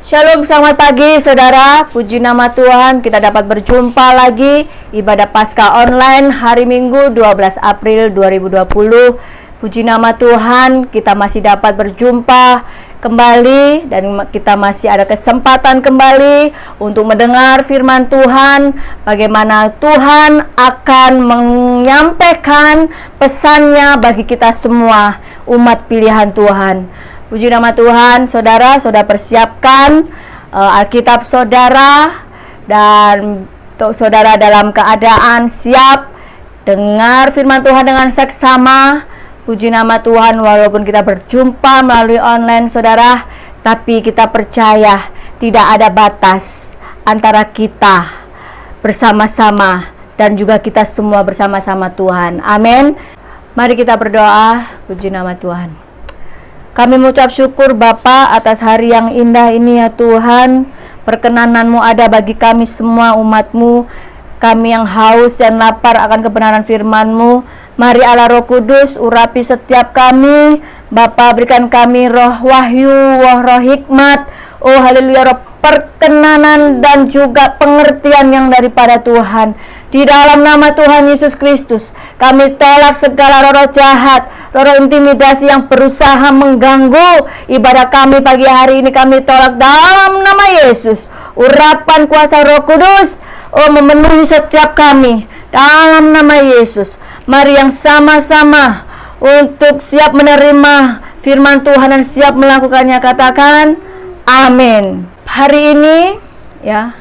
Shalom, selamat pagi saudara. Puji nama Tuhan, kita dapat berjumpa lagi ibadah Paskah online hari Minggu 12 April 2020. Puji nama Tuhan, kita masih dapat berjumpa kembali dan kita masih ada kesempatan kembali untuk mendengar firman Tuhan, bagaimana Tuhan akan menyampaikan pesannya bagi kita semua umat pilihan Tuhan. Puji nama Tuhan, saudara persiapkan Alkitab saudara, dan saudara dalam keadaan siap dengar firman Tuhan dengan seksama. Puji nama Tuhan, walaupun kita berjumpa melalui online saudara, tapi kita percaya tidak ada batas antara kita bersama-sama dan juga kita semua bersama-sama Tuhan. Amin. Mari kita berdoa. Puji nama Tuhan. Kami mengucap syukur Bapa atas hari yang indah ini ya Tuhan. Perkenanan-Mu ada bagi kami semua umat-Mu, kami yang haus dan lapar akan kebenaran firman-Mu. Mari Allah Roh Kudus urapi setiap kami. Bapa, berikan kami roh wahyu, roh hikmat, oh haleluya, roh perkenanan dan juga pengertian yang daripada Tuhan. Di dalam nama Tuhan Yesus Kristus, kami tolak segala roh jahat, roh intimidasi yang berusaha mengganggu ibadah kami pagi hari ini. Kami tolak dalam nama Yesus. Urapan kuasa Roh Kudus, oh memenuhi setiap kami dalam nama Yesus. Mari yang sama-sama untuk siap menerima firman Tuhan dan siap melakukannya, katakan amin. Hari ini ya,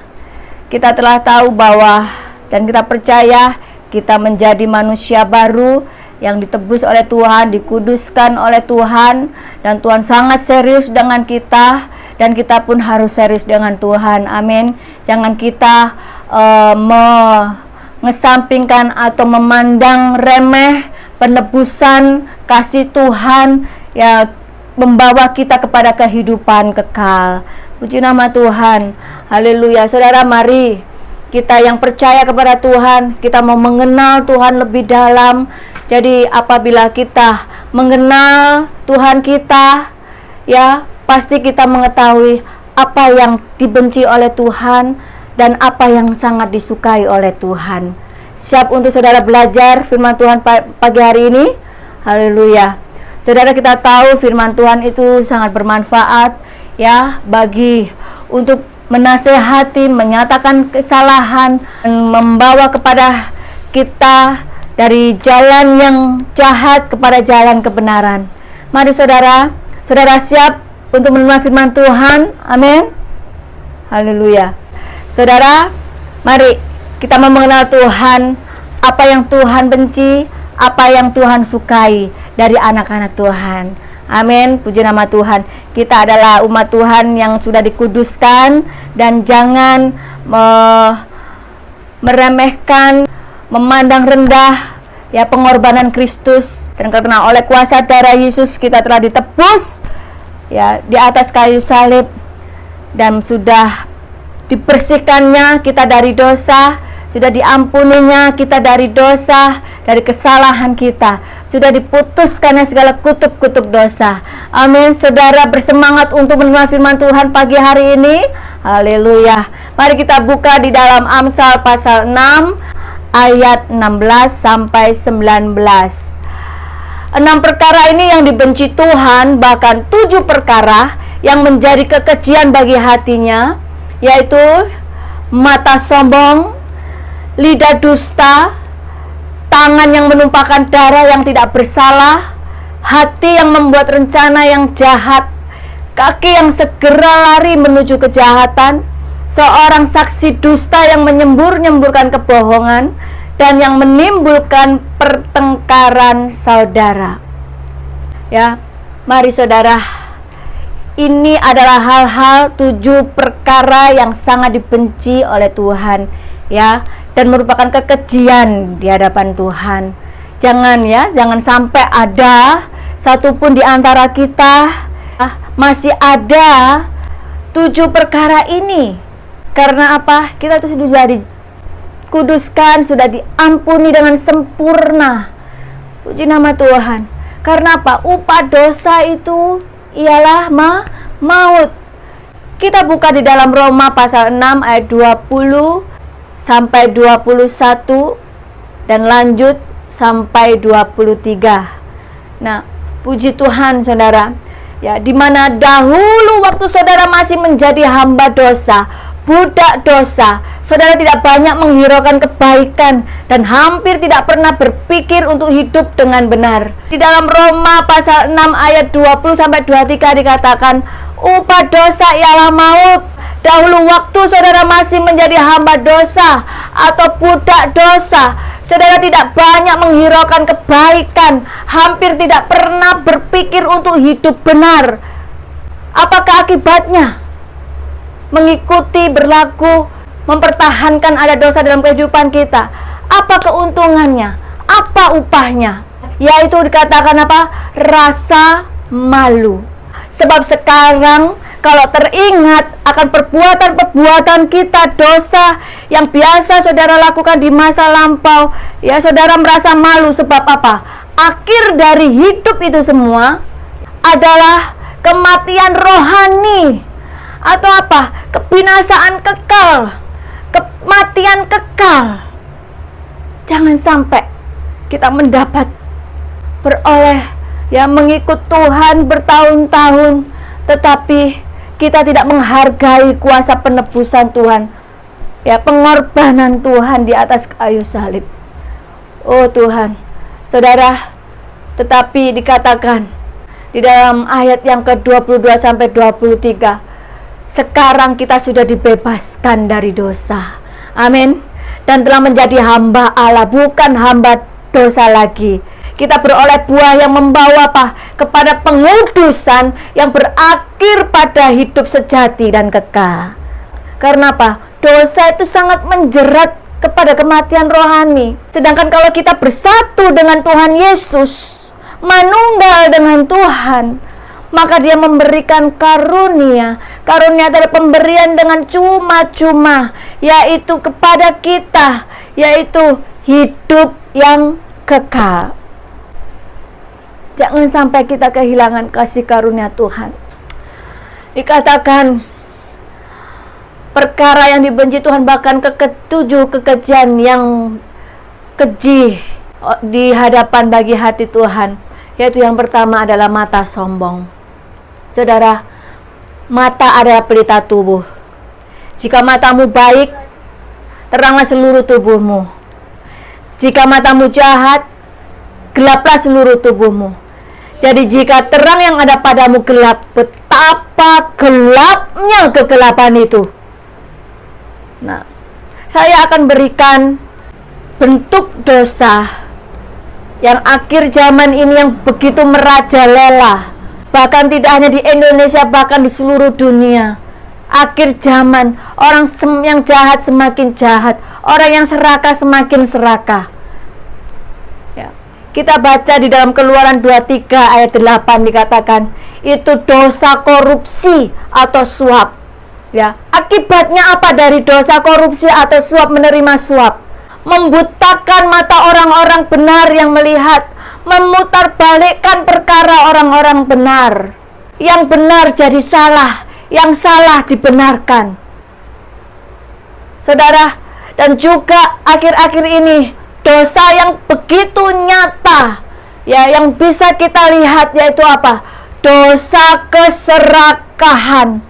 kita telah tahu bahwa dan kita percaya kita menjadi manusia baru yang ditebus oleh Tuhan, dikuduskan oleh Tuhan, dan Tuhan sangat serius dengan kita, dan kita pun harus serius dengan Tuhan. Amin. Jangan kita mengesampingkan atau memandang remeh penebusan kasih Tuhan yang membawa kita kepada kehidupan kekal. Puji nama Tuhan. Haleluya. Saudara, mari kita yang percaya kepada Tuhan, kita mau mengenal Tuhan lebih dalam. Jadi apabila kita mengenal Tuhan kita, ya pasti kita mengetahui apa yang dibenci oleh Tuhan dan apa yang sangat disukai oleh Tuhan. Siap untuk saudara belajar firman Tuhan pagi hari ini? Haleluya. Saudara, kita tahu firman Tuhan itu sangat bermanfaat ya bagi untuk menasehati, menyatakan kesalahan, dan membawa kepada kita dari jalan yang jahat kepada jalan kebenaran. Mari saudara siap untuk menerima firman Tuhan. Amin. Haleluya. Saudara, mari kita mau mengenal Tuhan, apa yang Tuhan benci, apa yang Tuhan sukai dari anak-anak Tuhan. Amin. Puji nama Tuhan. Kita adalah umat Tuhan yang sudah dikuduskan, dan jangan meremehkan, memandang rendah ya pengorbanan Kristus. Dan karena oleh kuasa darah Yesus kita telah ditebus ya di atas kayu salib, dan sudah dibersihkannya kita dari dosa, sudah diampuninya kita dari dosa, dari kesalahan kita, sudah diputuskannya segala kutuk-kutuk dosa. Amin. Saudara bersemangat untuk menerima firman Tuhan pagi hari ini. Haleluya. Mari kita buka di dalam Amsal pasal 6 ayat 16 sampai 19. 6 perkara ini yang dibenci Tuhan, bahkan 7 perkara yang menjadi kekejian bagi hatinya, yaitu mata sombong, lidah dusta, tangan yang menumpahkan darah yang tidak bersalah, hati yang membuat rencana yang jahat, kaki yang segera lari menuju kejahatan, seorang saksi dusta yang menyembur-nyemburkan kebohongan, dan yang menimbulkan pertengkaran saudara. Ya, mari saudara, ini adalah hal-hal 7 perkara yang sangat dibenci oleh Tuhan ya, dan merupakan kekejian di hadapan Tuhan. Jangan sampai ada satupun di antara kita masih ada 7 perkara ini. Karena apa? Kita itu sudah dikuduskan, sudah diampuni dengan sempurna. Puji nama Tuhan. Karena apa? Upah dosa itu ialah maut. Kita buka di dalam Roma pasal 6 ayat 20 sampai 21 dan lanjut sampai 23. Nah, puji Tuhan saudara, ya, di mana dahulu waktu saudara masih menjadi hamba dosa, budak dosa, saudara tidak banyak menghiraukan kebaikan dan hampir tidak pernah berpikir untuk hidup dengan benar. Di dalam Roma pasal 6 ayat 20 sampai 23 dikatakan, upah dosa ialah maut. Dahulu waktu saudara masih menjadi hamba dosa atau budak dosa, saudara tidak banyak menghiraukan kebaikan, hampir tidak pernah berpikir untuk hidup benar. Apakah akibatnya? Mengikuti, berlaku, mempertahankan ada dosa dalam kehidupan kita. Apa keuntungannya? Apa upahnya? Yaitu dikatakan apa? Rasa malu. Sebab sekarang kalau teringat akan perbuatan-perbuatan kita dosa yang biasa saudara lakukan di masa lampau, ya saudara merasa malu. Sebab apa? Akhir dari hidup itu semua adalah kematian rohani atau apa? Kebinasaan kekal, kematian kekal. Jangan sampai kita mendapat beroleh mengikut Tuhan bertahun-tahun, tetapi kita tidak menghargai kuasa penebusan Tuhan, pengorbanan Tuhan di atas kayu salib. Oh Tuhan, saudara, tetapi dikatakan di dalam ayat yang ke-22 sampai 23, sekarang kita sudah dibebaskan dari dosa. Amin. Dan telah menjadi hamba Allah, bukan hamba dosa lagi. Kita beroleh buah yang membawa apa? Kepada pengudusan yang berakhir pada hidup sejati dan kekal. Karena apa? Dosa itu sangat menjerat kepada kematian rohani. Sedangkan kalau kita bersatu dengan Tuhan Yesus, manunggal dengan Tuhan, maka Dia memberikan karunia. Karunia adalah pemberian dengan cuma-cuma, yaitu kepada kita, yaitu hidup yang kekal. Jangan sampai kita kehilangan kasih karunia Tuhan. Dikatakan perkara yang dibenci Tuhan, bahkan ketujuh kekejian yang keji di hadapan bagi hati Tuhan, yaitu yang pertama adalah mata sombong. Saudara, mata adalah pelita tubuh. Jika matamu baik, teranglah seluruh tubuhmu. Jika matamu jahat, gelaplah seluruh tubuhmu. Jadi jika terang yang ada padamu gelap, betapa gelapnya kegelapan itu. Nah, saya akan berikan bentuk dosa yang akhir zaman ini yang begitu merajalela. Bahkan tidak hanya di Indonesia, bahkan di seluruh dunia. Akhir zaman, orang yang jahat semakin jahat, orang yang serakah semakin serakah. Kita baca di dalam Keluaran 23 ayat 8 dikatakan, itu dosa korupsi atau suap. Akibatnya apa dari dosa korupsi atau suap, menerima suap? Membutakan mata orang-orang benar yang melihat, memutarbalikkan perkara orang-orang benar. Yang benar jadi salah, yang salah dibenarkan. Saudara, dan juga akhir-akhir ini dosa yang begitu nyata, yang bisa kita lihat, yaitu apa? Dosa keserakahan.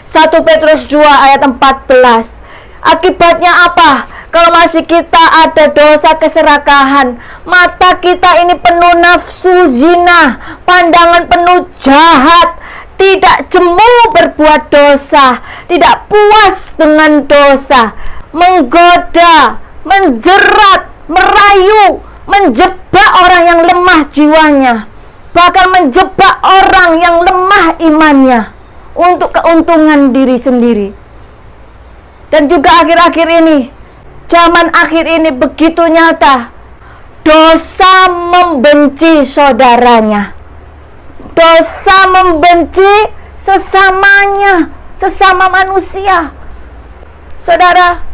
1 Petrus 2 ayat 14. Akibatnya apa? Kalau masih kita ada dosa keserakahan, mata kita ini penuh nafsu zina, pandangan penuh jahat, tidak jemu berbuat dosa, tidak puas dengan dosa, menggoda, menjerat, merayu, menjebak orang yang lemah jiwanya, bahkan menjebak orang yang lemah imannya untuk keuntungan diri sendiri. Dan juga akhir-akhir ini, zaman akhir ini begitu nyata, dosa membenci saudaranya, dosa membenci sesamanya, sesama manusia. Saudara,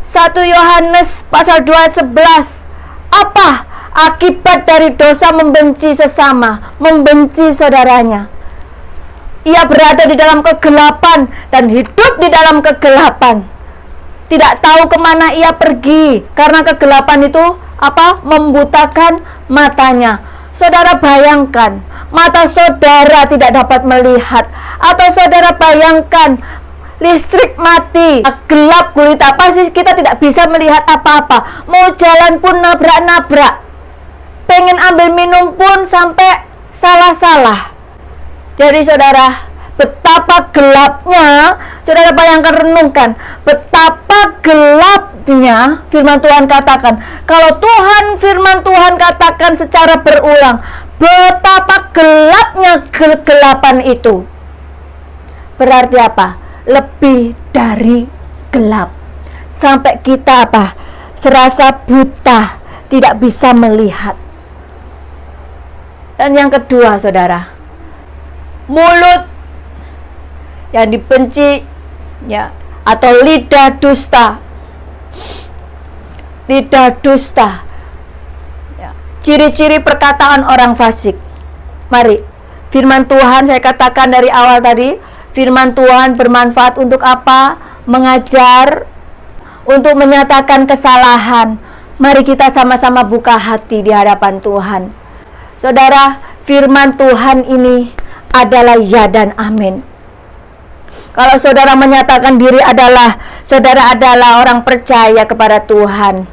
1 Yohanes pasal 2 ayat 11. Apa akibat dari dosa membenci sesama, membenci saudaranya? Ia berada di dalam kegelapan dan hidup di dalam kegelapan. Tidak tahu kemana ia pergi, karena kegelapan itu membutakan matanya. Saudara bayangkan, mata saudara tidak dapat melihat, atau saudara bayangkan listrik mati, gelap gulita, pasti kita tidak bisa melihat apa-apa. Mau jalan pun nabrak-nabrak, pengen ambil minum pun sampai salah-salah. Jadi saudara, betapa gelapnya, saudara bayangkan, renungkan betapa gelapnya firman Tuhan katakan. Kalau firman Tuhan katakan secara berulang, betapa gelapnya kegelapan itu, berarti apa? Lebih dari gelap, sampai kita serasa buta, tidak bisa melihat. Dan yang kedua, saudara, mulut yang dibenci, ya, atau lidah dusta. Lidah dusta, ya. Ciri-ciri perkataan orang fasik. Mari, firman Tuhan saya katakan dari awal tadi, firman Tuhan bermanfaat untuk apa? Mengajar, untuk menyatakan kesalahan. Mari kita sama-sama buka hati di hadapan Tuhan. Saudara, firman Tuhan ini adalah ya dan amin. Kalau saudara menyatakan saudara adalah orang percaya kepada Tuhan,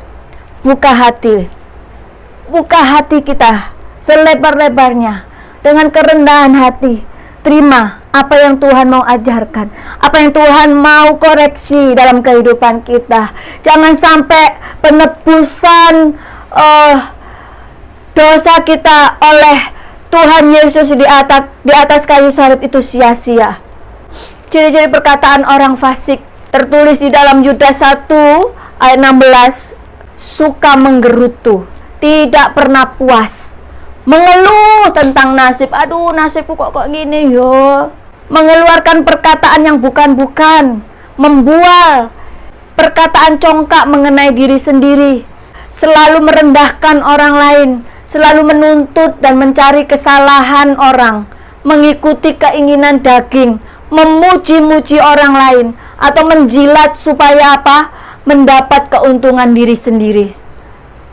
buka hati kita selebar-lebarnya, dengan kerendahan hati, terima apa yang Tuhan mau ajarkan, apa yang Tuhan mau koreksi dalam kehidupan kita. Jangan sampai penebusan dosa kita oleh Tuhan Yesus di atas kayu salib itu sia-sia. Ciri-ciri perkataan orang fasik tertulis di dalam Yudas 1 ayat 16. Suka menggerutu, tidak pernah puas, mengeluh tentang nasib. Aduh, nasibku kok gini yo. Mengeluarkan perkataan yang bukan-bukan, membual, perkataan congkak mengenai diri sendiri, selalu merendahkan orang lain, selalu menuntut dan mencari kesalahan orang, mengikuti keinginan daging, memuji-muji orang lain, atau menjilat supaya mendapat keuntungan diri sendiri.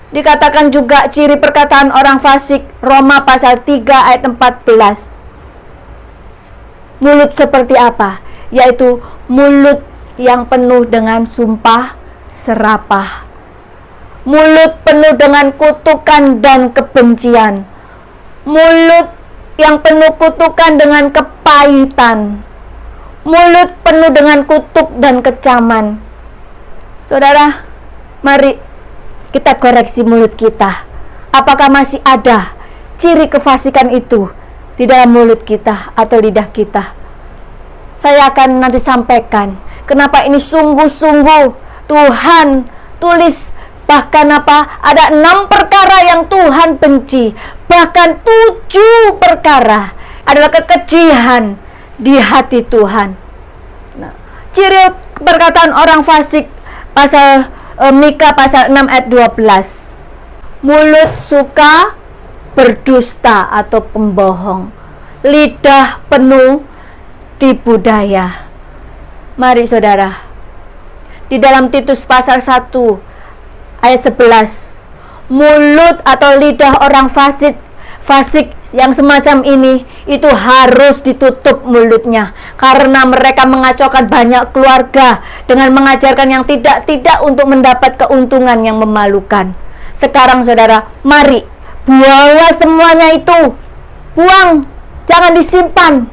Dikatakan juga ciri perkataan orang fasik, Roma pasal 3 ayat 14. Mulut seperti apa? Yaitu mulut yang penuh dengan sumpah serapah, mulut penuh dengan kutukan dan kebencian, mulut yang penuh kutukan dengan kepahitan, mulut penuh dengan kutuk dan kecaman. Saudara, mari kita koreksi mulut kita. Apakah masih ada ciri kefasikan itu di dalam mulut kita atau lidah kita? Saya akan nanti sampaikan kenapa ini sungguh-sungguh Tuhan tulis. Bahkan ada 6 perkara yang Tuhan benci, bahkan 7 perkara adalah kekejian di hati Tuhan. Nah, ciri perkataan orang fasik pasal Mika pasal 6 ayat 12. Mulut suka berdusta atau pembohong, lidah penuh tipu daya. Mari saudara, di dalam Titus pasal 1 ayat 11, mulut atau lidah orang fasik yang semacam ini itu harus ditutup mulutnya, karena mereka mengacaukan banyak keluarga dengan mengajarkan yang tidak untuk mendapat keuntungan yang memalukan. Sekarang saudara, mari buanglah semuanya itu, buang, jangan disimpan.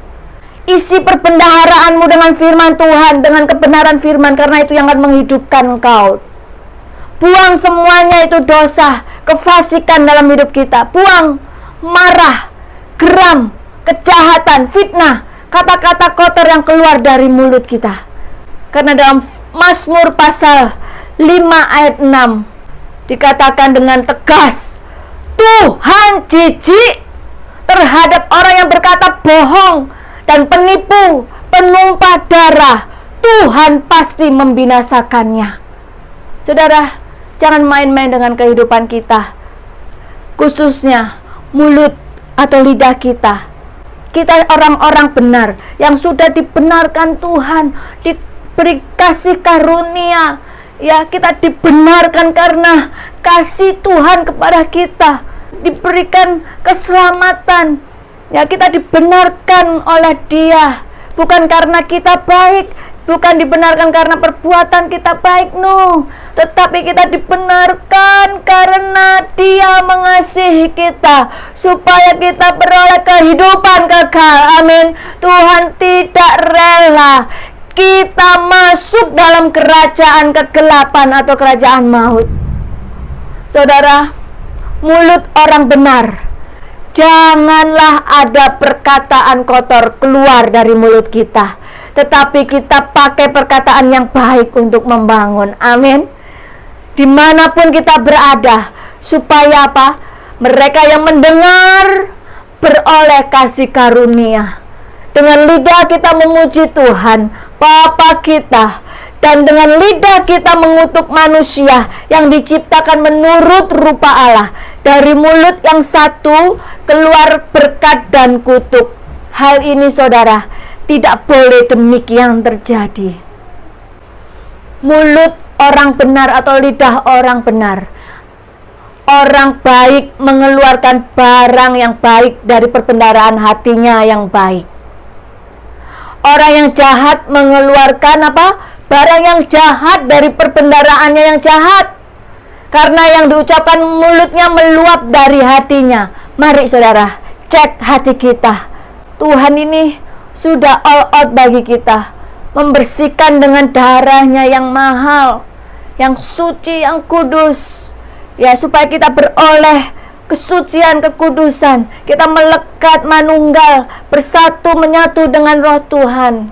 Isi perbendaharaanmu dengan firman Tuhan, dengan kebenaran firman, karena itu yang akan menghidupkan engkau. Buang semuanya itu dosa, kefasikan dalam hidup kita. Buang marah, geram, kejahatan, fitnah, kata-kata kotor yang keluar dari mulut kita. Karena dalam Mazmur pasal 5 ayat 6 dikatakan dengan tegas, Tuhan jijik terhadap orang yang berkata bohong dan penipu, penumpah darah. Tuhan pasti membinasakannya. Saudara, jangan main-main dengan kehidupan kita, khususnya mulut atau lidah kita. Kita orang-orang benar yang sudah dibenarkan Tuhan, diberi kasih karunia. Ya, kita dibenarkan karena kasih Tuhan kepada kita, diberikan keselamatan. Ya, kita dibenarkan oleh Dia, bukan karena kita baik, bukan dibenarkan karena perbuatan kita baik, no, tetapi kita dibenarkan karena Dia mengasihi kita, supaya kita beroleh kehidupan kekal. Amin. Tuhan tidak rela kita masuk dalam kerajaan kegelapan atau kerajaan maut. Saudara, mulut orang benar, janganlah ada perkataan kotor keluar dari mulut kita, tetapi kita pakai perkataan yang baik untuk membangun. Amin. Dimanapun kita berada, supaya apa? Mereka yang mendengar beroleh kasih karunia. Dengan lidah kita memuji Tuhan Bapa kita, dan dengan lidah kita mengutuk manusia yang diciptakan menurut rupa Allah. Dari mulut yang satu keluar berkat dan kutuk. Hal ini, saudara, tidak boleh demikian terjadi. Mulut orang benar atau lidah orang benar, orang baik mengeluarkan barang yang baik dari perbendaharaan hatinya yang baik. Orang yang jahat mengeluarkan apa? Barang yang jahat dari perbendaharaannya yang jahat. Karena yang diucapkan mulutnya meluap dari hatinya. Mari saudara, cek hati kita. Tuhan ini sudah all out bagi kita, membersihkan dengan darahnya yang mahal, yang suci, yang kudus, ya, supaya kita beroleh kesucian, kekudusan. Kita melekat, manunggal, bersatu, menyatu dengan roh Tuhan.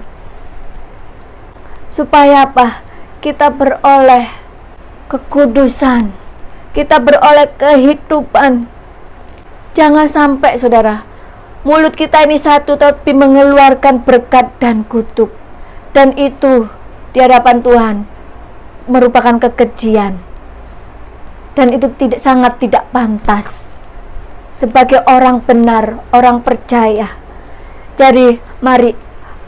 Supaya apa? Kita beroleh kekudusan, kita beroleh kehidupan. Jangan sampai, saudara, mulut kita ini satu tapi mengeluarkan berkat dan kutuk. Dan itu di hadapan Tuhan merupakan kekejian. Dan itu sangat tidak pantas sebagai orang benar, orang percaya. Jadi mari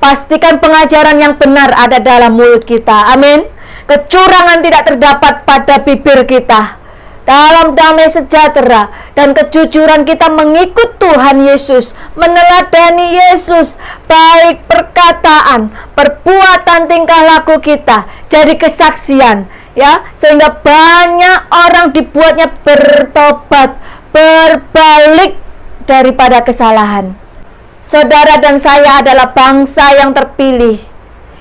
pastikan pengajaran yang benar ada dalam mulut kita. Amin. Kecurangan tidak terdapat pada bibir kita. Dalam damai sejahtera dan kejujuran kita mengikut Tuhan Yesus, meneladani Yesus, baik perkataan, perbuatan, tingkah laku kita jadi kesaksian, ya, sehingga banyak orang dibuatnya bertobat, berbalik daripada kesalahan. Saudara dan saya adalah bangsa yang terpilih,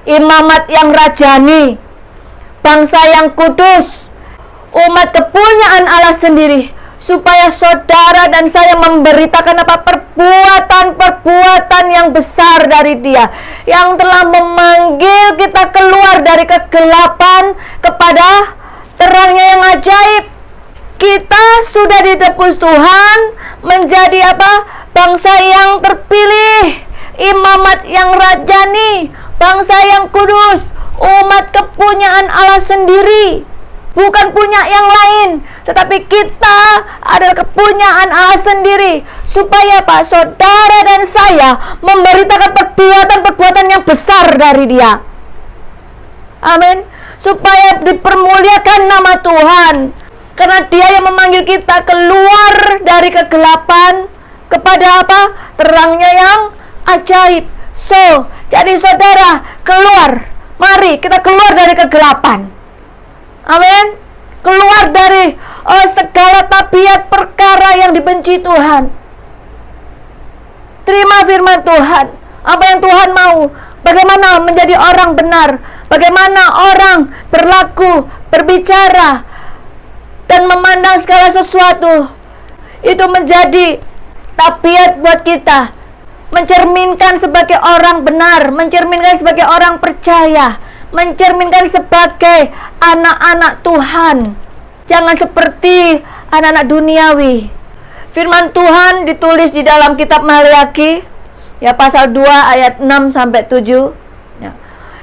imamat yang rajani, bangsa yang kudus, umat kepunyaan Allah sendiri, supaya saudara dan saya memberitakan apa? Perbuatan-perbuatan yang besar dari Dia, yang telah memanggil kita keluar dari kegelapan kepada terangnya yang ajaib. Kita sudah ditebus Tuhan menjadi apa? Bangsa yang terpilih, imamat yang rajani, bangsa yang kudus, umat kepunyaan Allah sendiri. Bukan punya yang lain, tetapi kita adalah kepunyaan Allah sendiri. Supaya apa? Saudara dan saya memberitakan perbuatan-perbuatan yang besar dari Dia. Amin. Supaya dipermuliakan nama Tuhan, karena Dia yang memanggil kita keluar dari kegelapan kepada apa? Terangnya yang ajaib. Jadi saudara, keluar. Mari kita keluar dari kegelapan. Amin. Keluar dari segala tabiat perkara yang dibenci Tuhan. Terima firman Tuhan. Apa yang Tuhan mau? Bagaimana menjadi orang benar? Bagaimana orang berlaku, berbicara, dan memandang segala sesuatu itu menjadi tabiat buat kita. Mencerminkan sebagai orang benar, mencerminkan sebagai orang percaya, mencerminkan sebagai anak-anak Tuhan. Jangan seperti anak-anak duniawi. Firman Tuhan ditulis di dalam kitab Maleakhi, ya, pasal 2 ayat 6 sampai 7. Ya.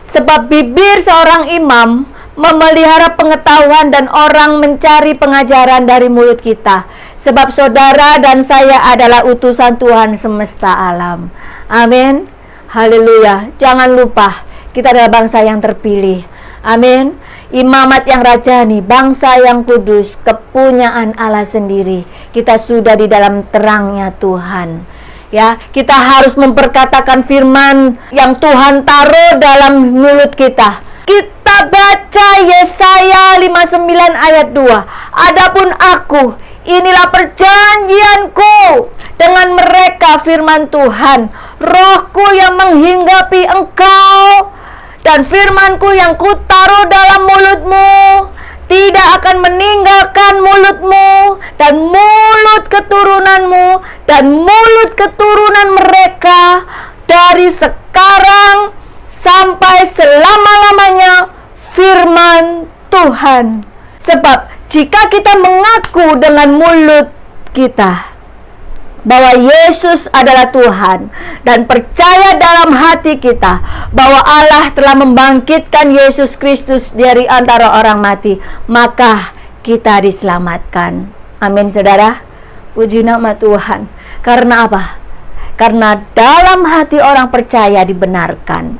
Sebab bibir seorang imam memelihara pengetahuan dan orang mencari pengajaran dari mulut kita. Sebab saudara dan saya adalah utusan Tuhan semesta alam. Amin. Haleluya. Jangan lupa, kita adalah bangsa yang terpilih. Amin. Imamat yang rajani, bangsa yang kudus, kepunyaan Allah sendiri. Kita sudah di dalam terangnya Tuhan. Ya, kita harus memperkatakan firman yang Tuhan taruh dalam mulut kita. Kita baca Yesaya 59 ayat 2. Adapun aku, inilah perjanjianku dengan mereka, firman Tuhan. Rohku yang menghinggapi engkau dan firmanku yang kutaruh dalam mulutmu tidak akan meninggalkan mulutmu dan mulut keturunanmu dan mulut keturunan mereka dari sekarang sampai selama-lamanya, firman Tuhan. Sebab jika kita mengaku dengan mulut kita bahwa Yesus adalah Tuhan dan percaya dalam hati kita bahwa Allah telah membangkitkan Yesus Kristus dari antara orang mati, maka kita diselamatkan. Amin, saudara. Puji nama Tuhan. Karena apa? Karena dalam hati orang percaya dibenarkan,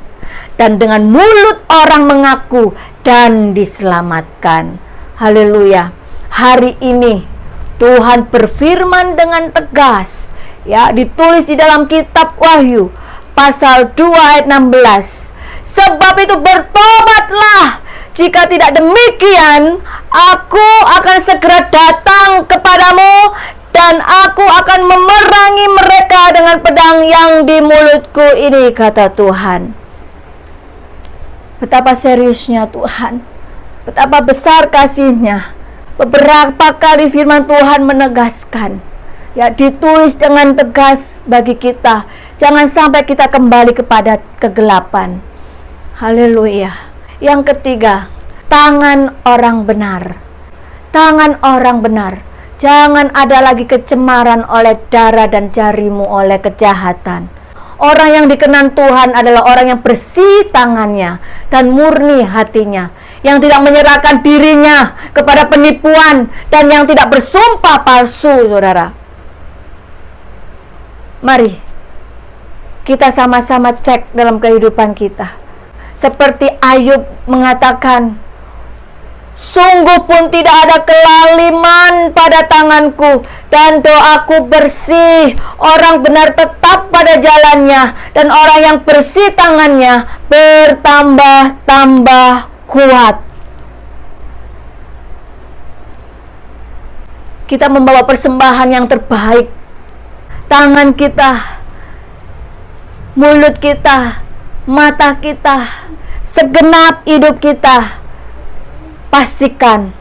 dan dengan mulut orang mengaku dan diselamatkan. Haleluya. Hari ini Tuhan berfirman dengan tegas, ya, ditulis di dalam kitab Wahyu pasal 2 ayat 16. Sebab itu bertobatlah, jika tidak demikian aku akan segera datang kepadamu dan aku akan memerangi mereka dengan pedang yang di mulutku ini, kata Tuhan. Betapa seriusnya Tuhan, betapa besar kasih-Nya. Beberapa kali firman Tuhan menegaskan, ya, ditulis dengan tegas bagi kita, jangan sampai kita kembali kepada kegelapan. Haleluya. Yang ketiga, tangan orang benar. Tangan orang benar. Jangan ada lagi kecemaran oleh darah dan jarimu oleh kejahatan. Orang yang dikenan Tuhan adalah orang yang bersih tangannya dan murni hatinya, yang tidak menyerahkan dirinya kepada penipuan dan yang tidak bersumpah palsu, saudara. Mari kita sama-sama cek dalam kehidupan kita. Seperti Ayub mengatakan, sungguh pun tidak ada kelaliman pada tanganku dan doaku bersih. Orang benar tetap pada jalannya dan orang yang bersih tangannya bertambah-tambah kuat. Kita membawa persembahan yang terbaik. Tangan kita, mulut kita, mata kita, segenap hidup kita, pastikan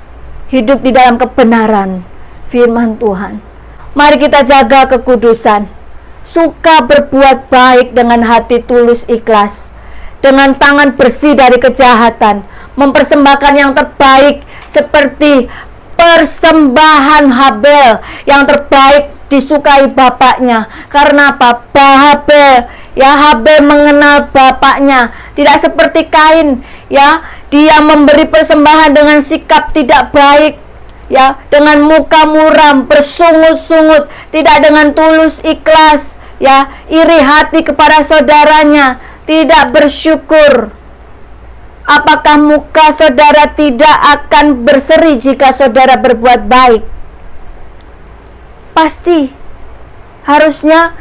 hidup di dalam kebenaran firman Tuhan. Mari kita jaga kekudusan, suka berbuat baik dengan hati tulus ikhlas, dengan tangan bersih dari kejahatan, mempersembahkan yang terbaik seperti persembahan Habel yang terbaik disukai bapaknya. Karena apa? Habel mengenal bapaknya, tidak seperti Kain, ya, dia memberi persembahan dengan sikap tidak baik, ya, dengan muka muram, bersungut-sungut, tidak dengan tulus ikhlas, ya, iri hati kepada saudaranya, tidak bersyukur. Apakah muka saudara tidak akan berseri jika saudara berbuat baik? Pasti. Harusnya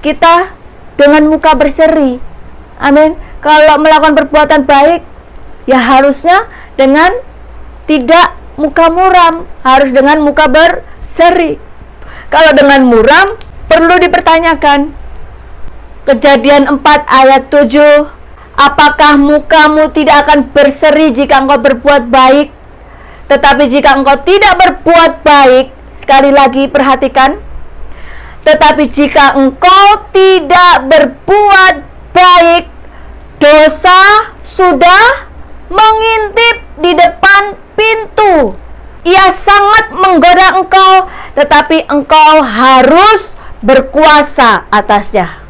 kita dengan muka berseri. Amin. Kalau melakukan perbuatan baik, ya harusnya dengan tidak muka muram, harus dengan muka berseri. Kalau dengan muram, perlu dipertanyakan. Kejadian 4 ayat 7. Apakah mukamu tidak akan berseri jika engkau berbuat baik? Tetapi jika engkau tidak berbuat baik, sekali lagi perhatikan, tetapi jika engkau tidak berbuat baik, dosa sudah mengintip di depan pintu. Ia sangat menggoda engkau, tetapi engkau harus berkuasa atasnya.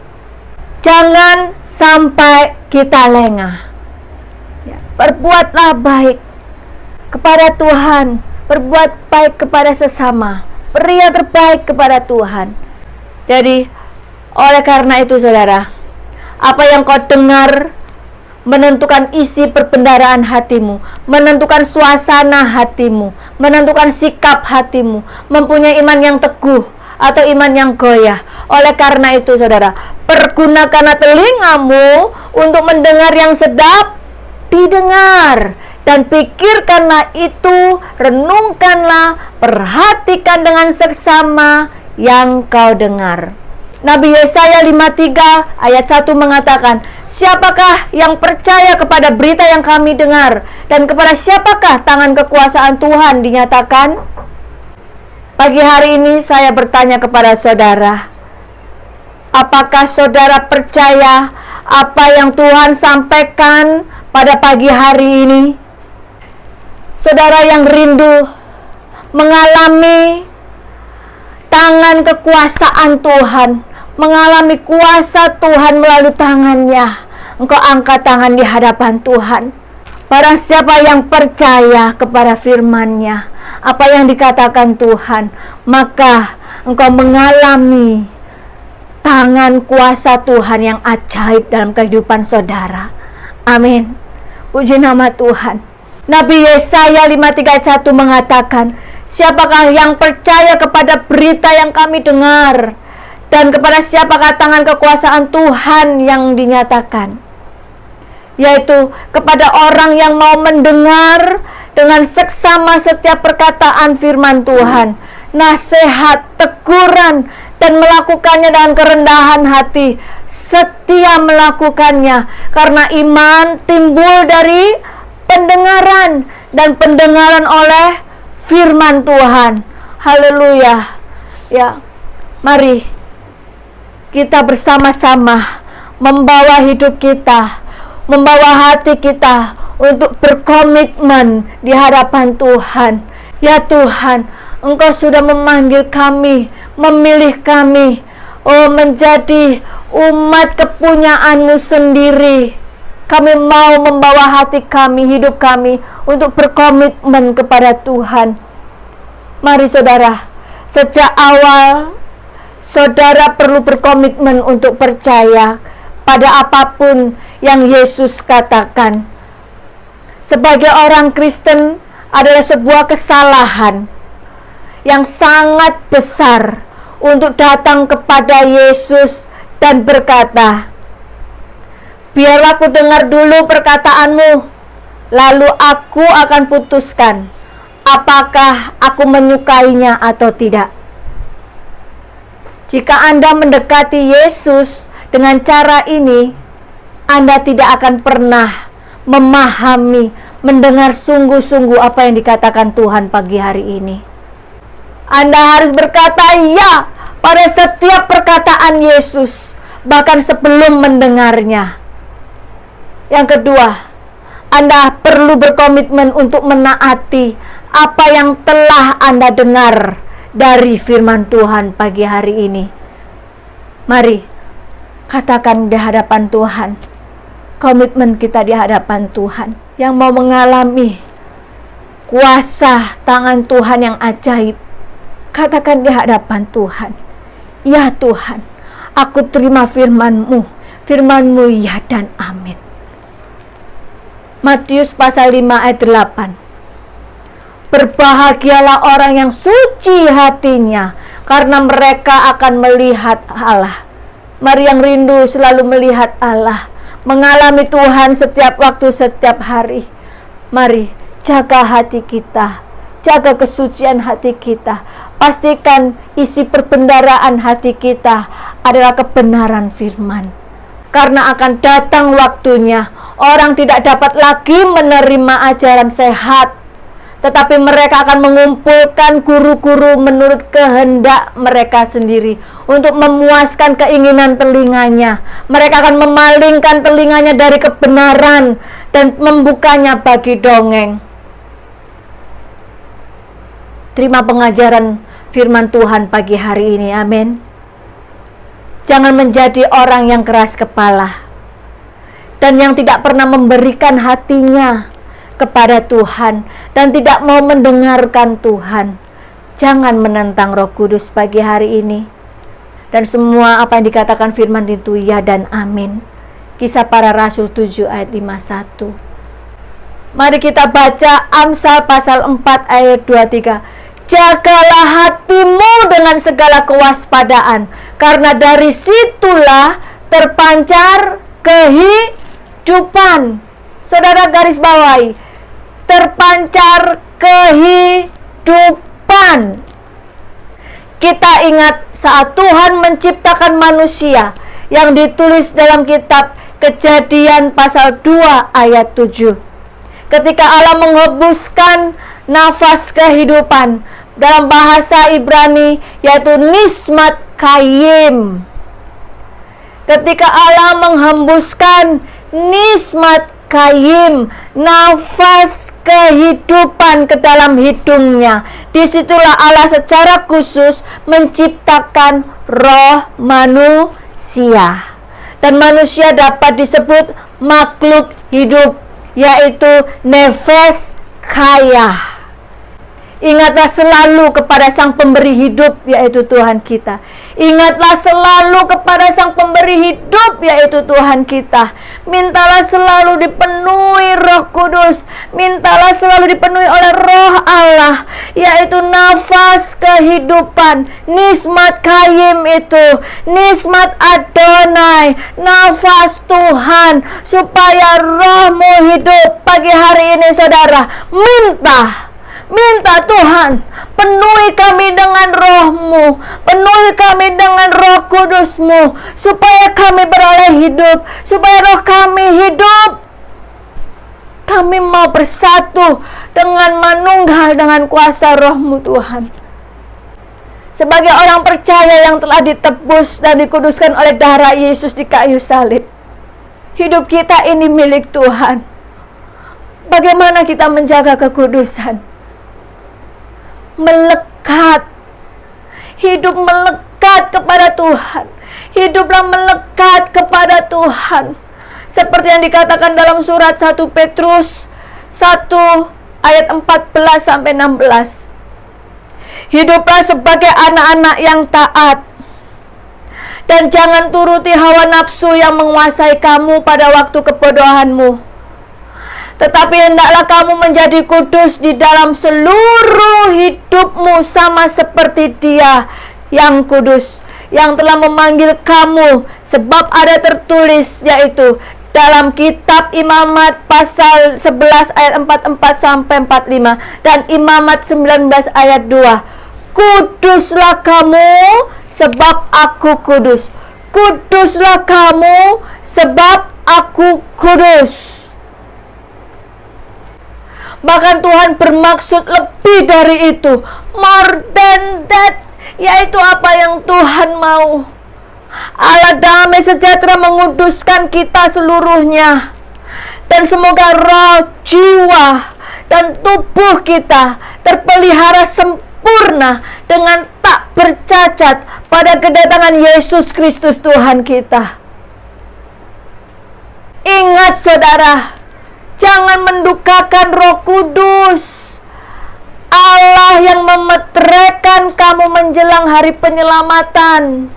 Jangan sampai kita lengah. Ya, berbuatlah baik. kepada Tuhan, berbuat baik kepada sesama, beri yang terbaik kepada Tuhan. Jadi, oleh karena itu saudara, apa yang kau dengar menentukan isi perbendaharaan hatimu, menentukan suasana hatimu, menentukan sikap hatimu, mempunyai iman yang teguh atau iman yang goyah. Oleh karena itu saudara, pergunakanlah telingamu untuk mendengar yang sedap didengar, dan pikirkanlah itu, renungkanlah, perhatikan dengan seksama yang kau dengar. Nabi Yesaya 53 ayat 1 mengatakan, siapakah yang percaya kepada berita yang kami dengar, dan kepada siapakah tangan kekuasaan Tuhan dinyatakan? Pagi hari ini saya bertanya kepada saudara, apakah saudara percaya apa yang Tuhan sampaikan pada pagi hari ini? Saudara yang rindu mengalami tangan kekuasaan Tuhan, mengalami kuasa Tuhan melalui tangannya, engkau angkat tangan di hadapan Tuhan. Barang siapa yang percaya kepada firman-Nya, apa yang dikatakan Tuhan, maka engkau mengalami tangan kuasa Tuhan yang ajaib dalam kehidupan saudara. Amin. Puji nama Tuhan. Nabi Yesaya 53 ayat 1 mengatakan, siapakah yang percaya kepada berita yang kami dengar, dan kepada siapakah tangan kekuasaan Tuhan yang dinyatakan? Yaitu kepada orang yang mau mendengar dengan seksama setiap perkataan firman Tuhan, nasihat, teguran, dan melakukannya dengan kerendahan hati, setia melakukannya, karena iman timbul dari pendengaran, dan pendengaran oleh firman Tuhan. Haleluya. Ya, mari kita bersama-sama membawa hidup kita, membawa hati kita untuk berkomitmen di hadapan Tuhan. Ya Tuhan, Engkau sudah memanggil kami, memilih kami, menjadi umat kepunyaan-Mu sendiri. Kami mau membawa hati kami, hidup kami untuk berkomitmen kepada Tuhan. Mari saudara, sejak awal saudara perlu berkomitmen untuk percaya pada apapun yang Yesus katakan. Sebagai orang Kristen adalah sebuah kesalahan yang sangat besar untuk datang kepada Yesus dan berkata, biarlah aku dengar dulu perkataanmu, lalu aku akan putuskan apakah aku menyukainya atau tidak. Jika Anda mendekati Yesus dengan cara ini, Anda tidak akan pernah memahami, mendengar sungguh-sungguh apa yang dikatakan Tuhan pagi hari ini. Anda harus berkata ya pada setiap perkataan Yesus, bahkan sebelum mendengarnya. Yang kedua, Anda perlu berkomitmen untuk menaati apa yang telah Anda dengar dari firman Tuhan pagi hari ini. Mari katakan di hadapan Tuhan, komitmen kita di hadapan Tuhan yang mau mengalami kuasa tangan Tuhan yang ajaib. Katakan di hadapan Tuhan, ya Tuhan, aku terima firman-Mu, firman-Mu ya dan amin. Matius pasal 5 ayat 8. Berbahagialah orang yang suci hatinya, karena mereka akan melihat Allah. Mari yang rindu selalu melihat Allah, mengalami Tuhan setiap waktu, setiap hari. Mari jaga hati kita, jaga kesucian hati kita. Pastikan isi perbendaharaan hati kita adalah kebenaran firman. Karena akan datang waktunya, orang tidak dapat lagi menerima ajaran sehat, tetapi mereka akan mengumpulkan guru-guru menurut kehendak mereka sendiri untuk memuaskan keinginan telinganya. Mereka akan memalingkan telinganya dari kebenaran dan membukanya bagi dongeng. Terima pengajaran firman Tuhan pagi hari ini, amin. Jangan menjadi orang yang keras kepala dan yang tidak pernah memberikan hatinya kepada Tuhan dan tidak mau mendengarkan Tuhan, jangan menentang Roh Kudus pagi hari ini. Dan semua apa yang dikatakan firman itu ya dan amin. Kisah Para Rasul 7 ayat 51. Mari kita baca Amsal pasal 4 ayat 23. Jagalah hatimu dengan segala kewaspadaan, karena dari situlah terpancar kehidupan. Saudara garis bawahi, terpancar kehidupan. Kita ingat saat Tuhan menciptakan manusia yang ditulis dalam kitab Kejadian pasal 2 ayat 7. Ketika Allah menghembuskan nafas kehidupan, dalam bahasa Ibrani yaitu nismat kayim. Ketika Allah menghembuskan nismat kayim, nafas kehidupan ke dalam hidungnya, disitulah Allah secara khusus menciptakan roh manusia. Dan manusia dapat disebut makhluk hidup, yaitu nefes kaya. Ingatlah selalu kepada Sang Pemberi hidup, yaitu Tuhan kita. Ingatlah selalu kepada Sang Pemberi hidup, yaitu Tuhan kita. Mintalah selalu dipenuhi Roh Kudus. Mintalah selalu dipenuhi oleh Roh Allah, yaitu nafas kehidupan, nismat kayim itu, nismat Adonai, nafas Tuhan, supaya rohmu hidup. Pagi hari ini saudara, minta Tuhan, penuhi kami dengan roh-Mu, penuhi kami dengan Roh Kudus-Mu, supaya kami beroleh hidup, supaya roh kami hidup. Kami mau bersatu dengan manunggal dengan kuasa roh-Mu Tuhan. Sebagai orang percaya yang telah ditebus dan dikuduskan oleh darah Yesus di kayu salib, hidup kita ini milik Tuhan. Bagaimana kita menjaga kekudusan? Melekat, hidup melekat kepada Tuhan. Hiduplah melekat kepada Tuhan, seperti yang dikatakan dalam surat 1 Petrus 1 ayat 14 sampai 16. Hiduplah sebagai anak-anak yang taat, dan jangan turuti hawa nafsu yang menguasai kamu pada waktu kebodohanmu. Tetapi hendaklah kamu menjadi kudus di dalam seluruh hidupmu, sama seperti Dia yang kudus, yang telah memanggil kamu. Sebab ada tertulis, yaitu dalam kitab Imamat pasal 11 ayat 44 sampai 45 dan Imamat 19 ayat 2. Kuduslah kamu sebab aku kudus. Kuduslah kamu sebab aku kudus. Bahkan Tuhan bermaksud lebih dari itu, more than that, yaitu apa yang Tuhan mau. Allah damai sejahtera menguduskan kita seluruhnya, dan semoga roh, jiwa, dan tubuh kita terpelihara sempurna dengan tak bercacat pada kedatangan Yesus Kristus Tuhan kita. Ingat saudara, jangan mendukakan Roh Kudus, Allah yang memeteraikan kamu menjelang hari penyelamatan.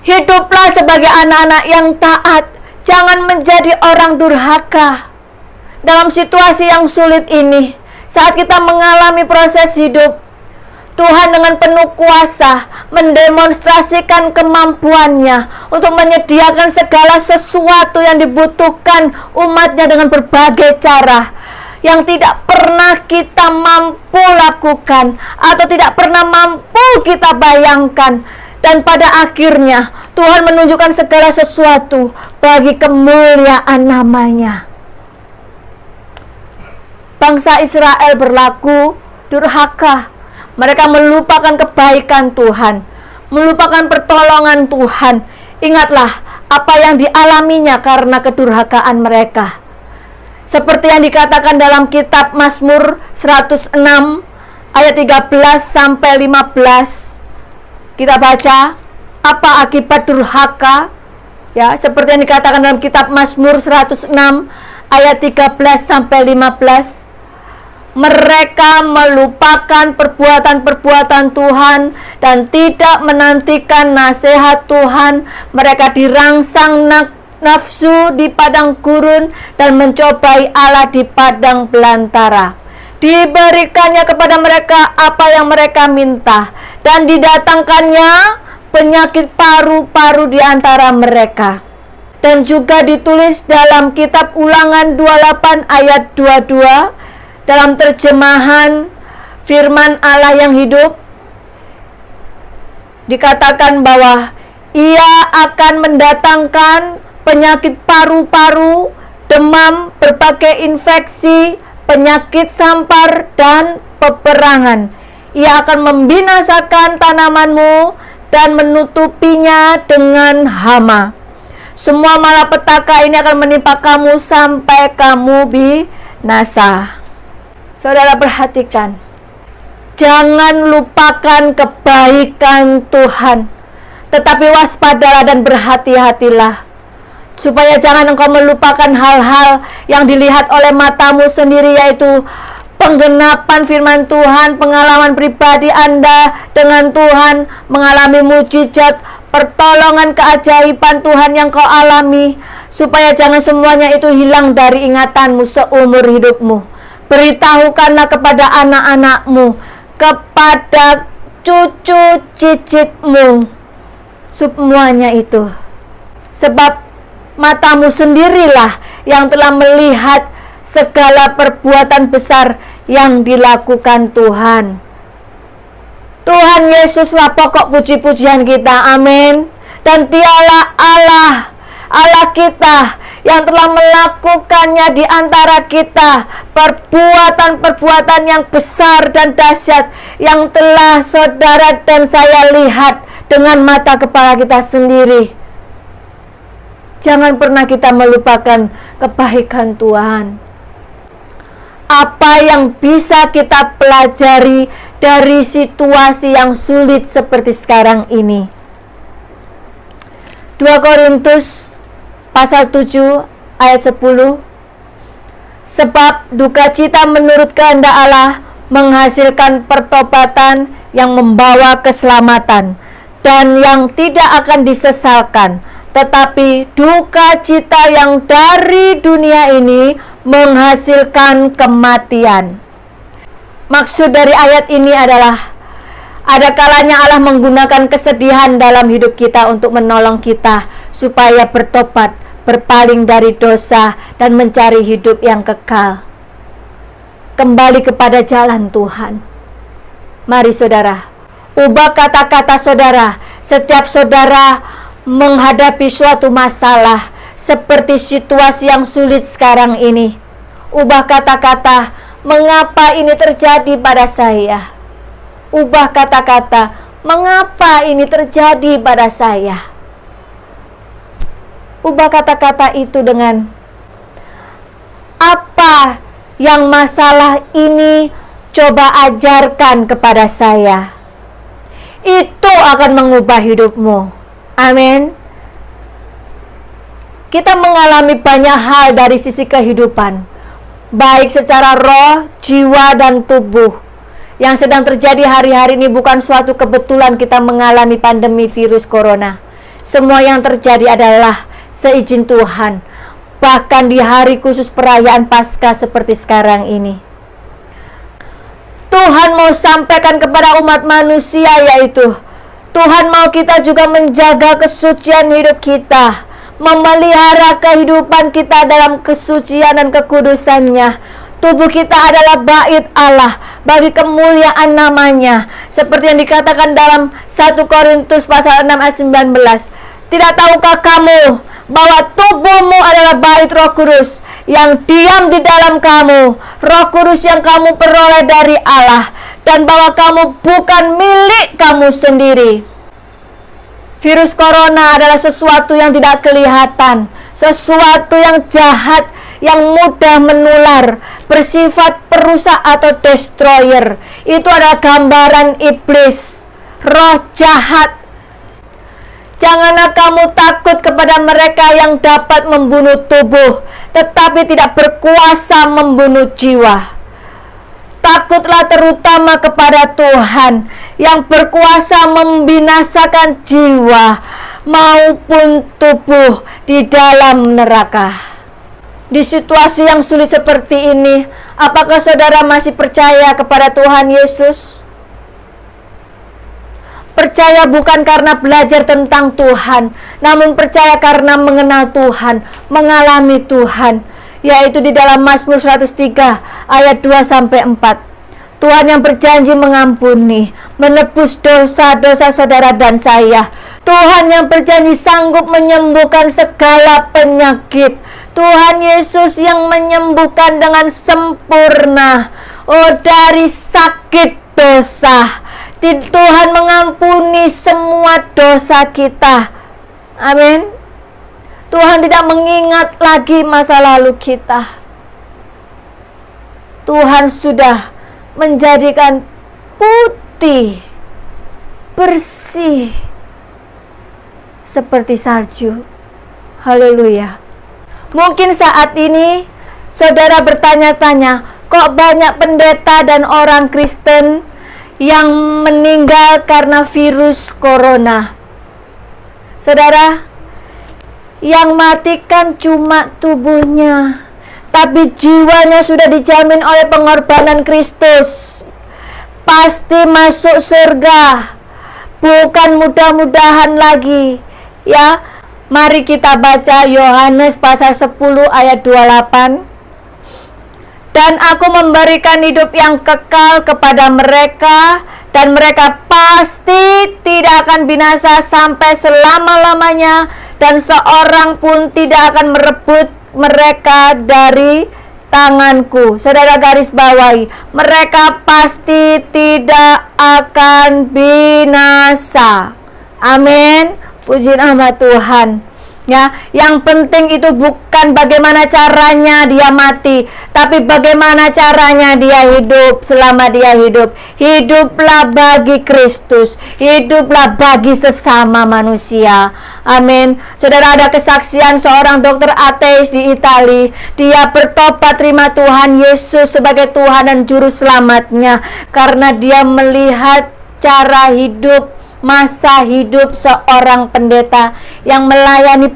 Hiduplah sebagai anak-anak yang taat, jangan menjadi orang durhaka. Dalam situasi yang sulit ini, saat kita mengalami proses hidup, Tuhan dengan penuh kuasa mendemonstrasikan kemampuannya untuk menyediakan segala sesuatu yang dibutuhkan umatnya dengan berbagai cara yang tidak pernah kita mampu lakukan atau tidak pernah mampu kita bayangkan. Dan pada akhirnya Tuhan menunjukkan segala sesuatu bagi kemuliaan namanya. Bangsa Israel berlaku durhaka. Mereka melupakan kebaikan Tuhan, melupakan pertolongan Tuhan. Ingatlah apa yang dialaminya karena kedurhakaan mereka. Seperti yang dikatakan dalam kitab Mazmur 106 ayat 13 sampai 15. Kita baca apa akibat durhaka, ya, seperti yang dikatakan dalam kitab Mazmur 106 ayat 13-15. Mereka melupakan perbuatan-perbuatan Tuhan dan tidak menantikan nasihat Tuhan. Mereka dirangsang nafsu di padang gurun dan mencobai Allah di padang belantara. Diberikannya kepada mereka apa yang mereka minta, dan didatangkannya penyakit paru-paru di antara mereka. Dan juga ditulis dalam kitab Ulangan 28 ayat 22 dalam terjemahan firman Allah yang hidup, dikatakan bahwa Ia akan mendatangkan penyakit paru-paru, demam, berbagai infeksi, penyakit sampar, dan peperangan. Ia akan membinasakan tanamanmu dan menutupinya dengan hama. Semua malapetaka ini akan menimpa kamu sampai kamu binasa. Saudara perhatikan, jangan lupakan kebaikan Tuhan, tetapi waspadalah dan berhati-hatilah, supaya jangan engkau melupakan hal-hal yang dilihat oleh matamu sendiri, yaitu penggenapan firman Tuhan, pengalaman pribadi Anda dengan Tuhan, mengalami mujizat, pertolongan, keajaiban Tuhan yang kau alami, supaya jangan semuanya itu hilang dari ingatanmu seumur hidupmu. Beritahukanlah kepada anak-anakmu, kepada cucu cicitmu, semuanya itu. Sebab matamu sendirilah yang telah melihat segala perbuatan besar yang dilakukan Tuhan. Tuhan Yesuslah pokok puji-pujian kita, amin. Dan Dialah Allah kita yang telah melakukannya di antara kita, perbuatan-perbuatan yang besar dan dahsyat yang telah saudara dan saya lihat dengan mata kepala kita sendiri. Jangan pernah kita melupakan kebaikan Tuhan. Apa yang bisa kita pelajari dari situasi yang sulit seperti sekarang ini? 2 Korintus pasal 7 ayat 10. Sebab duka cita menurut kehendak Allah menghasilkan pertobatan yang membawa keselamatan dan yang tidak akan disesalkan, tetapi duka cita yang dari dunia ini menghasilkan kematian. Maksud dari ayat ini adalah ada kalanya Allah menggunakan kesedihan dalam hidup kita untuk menolong kita supaya bertobat, berpaling dari dosa, dan mencari hidup yang kekal. Kembali kepada jalan Tuhan. Mari saudara, ubah kata-kata saudara setiap saudara menghadapi suatu masalah seperti situasi yang sulit sekarang ini. Ubah kata-kata, mengapa ini terjadi pada saya? Ubah kata-kata, mengapa ini terjadi pada saya? Ubah kata-kata itu dengan apa yang masalah ini coba ajarkan kepada saya. Itu akan mengubah hidupmu. Amin. Kita mengalami banyak hal dari sisi kehidupan, baik secara roh, jiwa, dan tubuh. Yang sedang terjadi hari-hari ini bukan suatu kebetulan kita mengalami pandemi virus corona. Semua yang terjadi adalah seizin Tuhan. Bahkan di hari khusus perayaan Paskah seperti sekarang ini, Tuhan mau sampaikan kepada umat manusia, yaitu Tuhan mau kita juga menjaga kesucian hidup kita, memelihara kehidupan kita dalam kesucian dan kekudusannya. Tubuh kita adalah bait Allah bagi kemuliaan namanya, seperti yang dikatakan dalam 1 Korintus pasal 6 ayat 19. Tidak tahukah kamu bahwa tubuhmu adalah bait Roh Kudus yang diam di dalam kamu, Roh Kudus yang kamu peroleh dari Allah, dan bahwa kamu bukan milik kamu sendiri. Virus corona adalah sesuatu yang tidak kelihatan, sesuatu yang jahat, yang mudah menular, bersifat perusak atau destroyer. Itu adalah gambaran iblis, roh jahat Janganlah kamu takut kepada mereka yang dapat membunuh tubuh, tetapi tidak berkuasa membunuh jiwa. Takutlah terutama kepada Tuhan yang berkuasa membinasakan jiwa maupun tubuh di dalam neraka. Di situasi yang sulit seperti ini, apakah saudara masih percaya kepada Tuhan Yesus? Percaya bukan karena belajar tentang Tuhan, namun percaya karena mengenal Tuhan, mengalami Tuhan, yaitu di dalam Mazmur 103 ayat 2-4. Tuhan yang berjanji mengampuni, menebus dosa-dosa saudara dan saya. Tuhan yang berjanji sanggup menyembuhkan segala penyakit. Tuhan Yesus yang menyembuhkan dengan sempurna dari sakit dosa. Tuhan mengampuni semua dosa kita. Amin. Tuhan tidak mengingat lagi masa lalu kita. Tuhan sudah menjadikan putih, bersih, seperti salju. Haleluya. Mungkin saat ini saudara bertanya-tanya, kok banyak pendeta dan orang Kristen yang meninggal karena virus corona? Saudara, yang mati kan cuma tubuhnya, tapi jiwanya sudah dijamin oleh pengorbanan Kristus. Pasti masuk surga. Bukan mudah-mudahan lagi. Ya, mari kita baca Yohanes pasal 10 ayat 28. Dan aku memberikan hidup yang kekal kepada mereka, dan mereka pasti tidak akan binasa sampai selama-lamanya, dan seorang pun tidak akan merebut mereka dari tanganku. Saudara garis bawahi, mereka pasti tidak akan binasa. Amin. Puji nama Tuhan. Ya, yang penting itu bukan bagaimana caranya dia mati, tapi bagaimana caranya dia hidup. Selama dia hidup, hiduplah bagi Kristus, hiduplah bagi sesama manusia. Amin. Saudara, ada kesaksian seorang dokter ateis di Italia. Dia bertobat terima Tuhan Yesus sebagai Tuhan dan Juru Selamatnya karena dia melihat cara hidup, masa hidup seorang pendeta yang melayani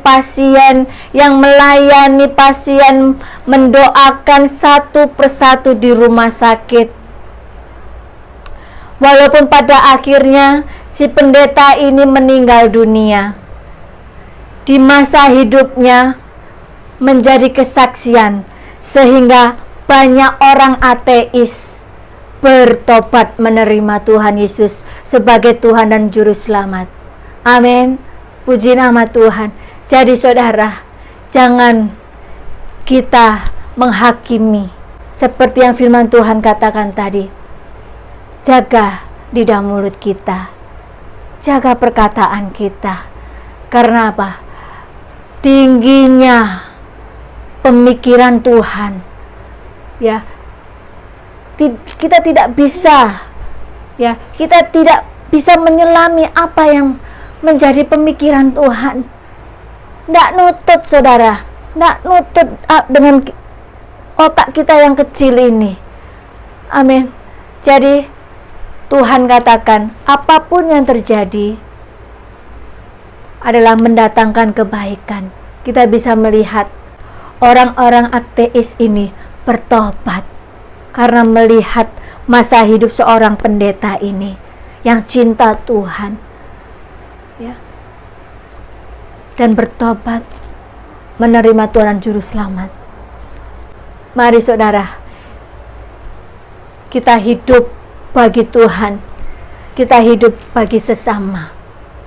pasien, mendoakan satu persatu di rumah sakit. Walaupun pada akhirnya si pendeta ini meninggal dunia, di masa hidupnya menjadi kesaksian sehingga banyak orang ateis bertobat menerima Tuhan Yesus sebagai Tuhan dan Juru Selamat. Amin. Puji nama Tuhan. Jadi saudara, jangan kita menghakimi seperti yang firman Tuhan katakan tadi. Jaga lidah mulut kita, jaga perkataan kita. Karena apa? Tingginya pemikiran Tuhan. Ya, kita tidak bisa menyelami apa yang menjadi pemikiran Tuhan. Tidak nutut saudara, tidak nutut dengan otak kita yang kecil ini. Amin. Jadi Tuhan katakan apapun yang terjadi adalah mendatangkan kebaikan. Kita bisa melihat orang-orang ateis ini bertobat karena melihat masa hidup seorang pendeta ini yang cinta Tuhan, ya, dan bertobat menerima Tuhan Juru Selamat. Mari saudara, kita hidup bagi Tuhan, kita hidup bagi sesama.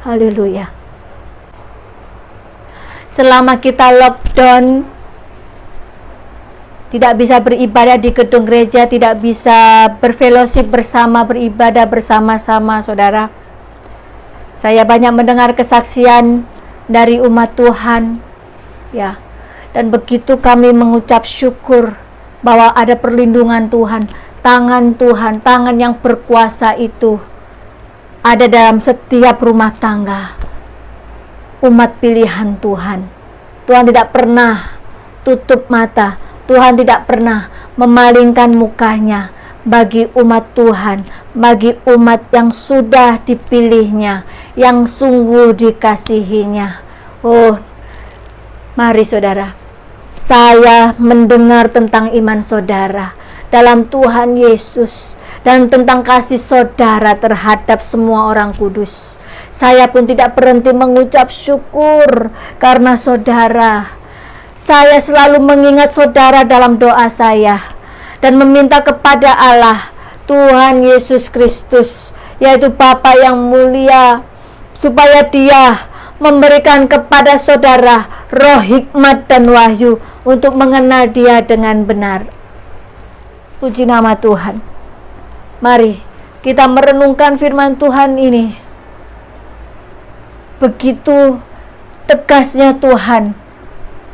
Haleluya. Selama kita lockdown, tidak bisa beribadah di gedung gereja, tidak bisa berfellowship bersama, beribadah bersama-sama, saudara. Saya banyak mendengar kesaksian dari umat Tuhan, ya. Dan begitu kami mengucap syukur bahwa ada perlindungan Tuhan, tangan yang berkuasa itu ada dalam setiap rumah tangga. umat pilihan Tuhan. Tuhan tidak pernah tutup mata, Tuhan tidak pernah memalingkan mukanya bagi umat Tuhan, bagi umat yang sudah dipilihnya, yang sungguh dikasihinya. Oh, mari saudara, saya mendengar tentang iman saudara dalam Tuhan Yesus dan tentang kasih saudara terhadap semua orang kudus. Saya pun tidak berhenti mengucap syukur karena saudara. Saya selalu mengingat saudara dalam doa saya dan meminta kepada Allah, Tuhan Yesus Kristus, yaitu Bapa yang mulia, supaya Dia memberikan kepada saudara roh hikmat dan wahyu untuk mengenal Dia dengan benar. Puji nama Tuhan. Mari kita merenungkan firman Tuhan ini. Begitu tegasnya Tuhan,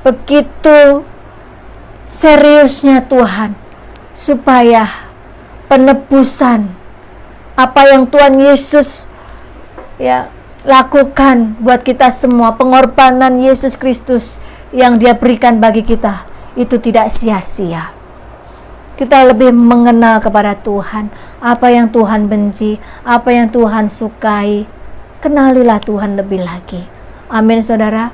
begitu seriusnya Tuhan, supaya penebusan apa yang Tuhan Yesus lakukan buat kita semua, pengorbanan Yesus Kristus yang Dia berikan bagi kita, itu tidak sia-sia. Kita lebih mengenal kepada Tuhan, apa yang Tuhan benci, apa yang Tuhan sukai. Kenalilah Tuhan lebih lagi. Amin saudara.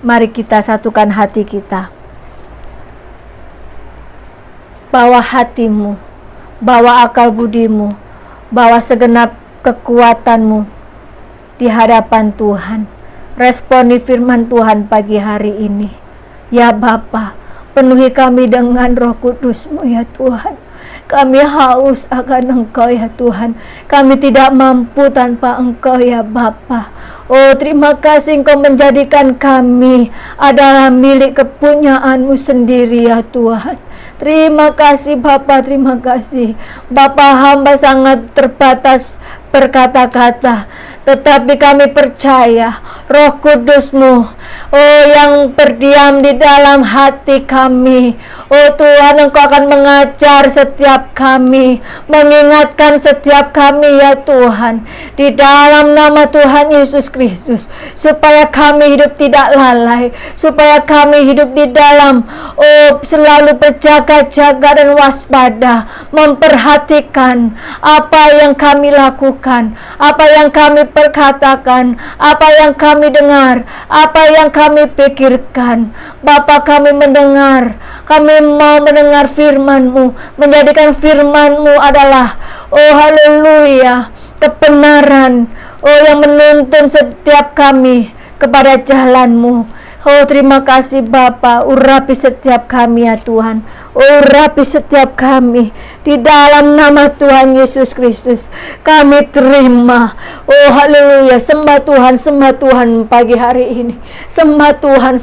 Mari kita satukan hati kita. Bawa hatimu, bawa akal budimu, bawa segenap kekuatanmu di hadapan Tuhan. Responi firman Tuhan pagi hari ini. Ya Bapa, penuhi kami dengan Roh Kudus-Mu ya Tuhan. Kami haus akan Engkau ya Tuhan. Kami tidak mampu tanpa Engkau ya Bapa. Oh, terima kasih Engkau menjadikan kami adalah milik kepunyaan-Mu sendiri ya Tuhan. Terima kasih Bapa, terima kasih. Bapa, hamba sangat terbatas berkata-kata, tetapi kami percaya Roh Kudus-Mu, oh yang berdiam di dalam hati kami. Oh Tuhan, Engkau akan mengajar setiap kami, mengingatkan setiap kami ya Tuhan, di dalam nama Tuhan Yesus Kristus, supaya kami hidup tidak lalai, supaya kami hidup di dalam selalu berjaga-jaga dan waspada, memperhatikan apa yang kami lakukan, apa yang kami perkatakan, apa yang kami dengar, apa yang kami pikirkan. Bapa, kami mendengar, kami mau mendengar firman-Mu, menjadikan firman-Mu adalah haleluya, kebenaran, yang menuntun setiap kami kepada jalan-Mu. Oh, terima kasih Bapa, urapi setiap kami ya Tuhan. Urapi setiap kami di dalam nama Tuhan Yesus Kristus. Kami terima. Oh haleluya, sembah Tuhan pagi hari ini. Sembah Tuhan.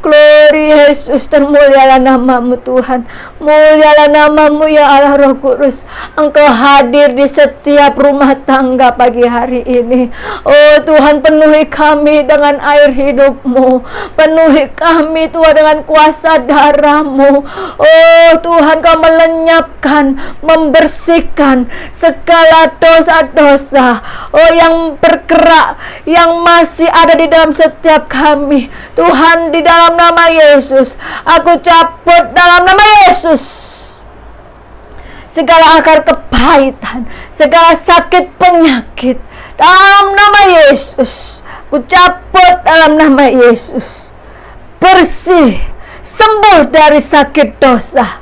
Glory Yesus, termulialah nama-Mu Tuhan. Mulialah nama-Mu ya Allah Roh Kudus. Engkau hadir di setiap rumah tangga pagi hari ini. Oh Tuhan, penuhi kami dengan air hidup-Mu. Penuhi kami Tuhan dengan kuasa darah-Mu. Oh Tuhan, Kau melenyapkan, membersihkan segala dosa-dosa yang bergerak, yang masih ada di dalam setiap kami. Tuhan, di dalam nama Yesus, aku cabut dalam nama Yesus segala akar kepahitan, segala sakit penyakit dalam nama Yesus. Aku cabut dalam nama Yesus. Bersih, sembuh dari sakit dosa.